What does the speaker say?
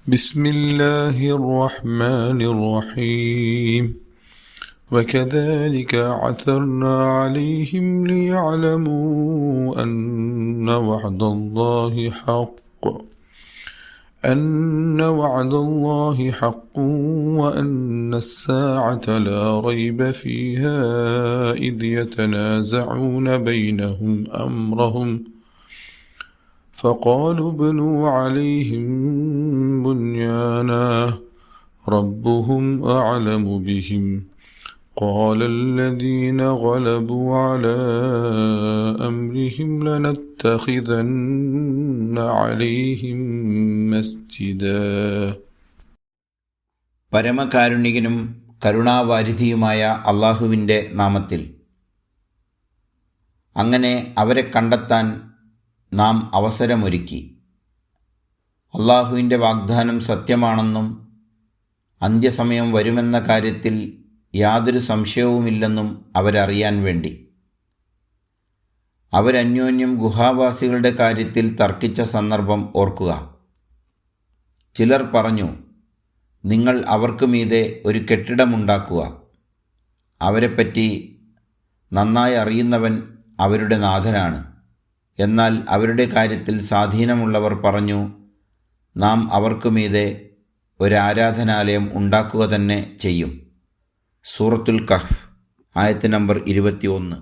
بسم الله الرحمن الرحيم وكذلك عثرنا عليهم ليعلموا أن وعد الله حق وأن الساعة لا ريب فيها إذ يتنازعون بينهم أمرهم فقالوا ابنوا عليهم بنيانا ربهم أعلم بهم قال الذين غلبوا على أمرهم لنتخذن عليهم مسجدا. പരമകാരുണികനും കരുണാവാരിധിയുമായ അള്ളാഹുവിൻ്റെ നാമത്തിൽ. അങ്ങനെ അവരെ കണ്ടെത്താൻ നാം അവസരമൊരുക്കി. അള്ളാഹുവിൻ്റെ വാഗ്ദാനം സത്യമാണെന്നും അന്ത്യസമയം വരുമെന്ന കാര്യത്തിൽ യാതൊരു സംശയവുമില്ലെന്നും അവരറിയാൻ വേണ്ടി. അവരന്യോന്യം ഗുഹാവാസികളുടെ കാര്യത്തിൽ തർക്കിച്ച സന്ദർഭം ഓർക്കുക. ചിലർ പറഞ്ഞു, നിങ്ങൾ അവർക്ക് മീതെ ഒരു കെട്ടിടമുണ്ടാക്കുക. അവരെപ്പറ്റി നന്നായി അറിയുന്നവൻ അവരുടെ നാഥനാണ്. എന്നാൽ അവരുടെ കാര്യത്തിൽ സ്വാധീനമുള്ളവർ പറഞ്ഞു, നാം അവർക്ക് മീതെ ഒരാരാധനാലയം ഉണ്ടാക്കുക തന്നെ ചെയ്യും. സൂറത്തുൽ കഹ്ഫ് ആയത്ത് നമ്പർ 21.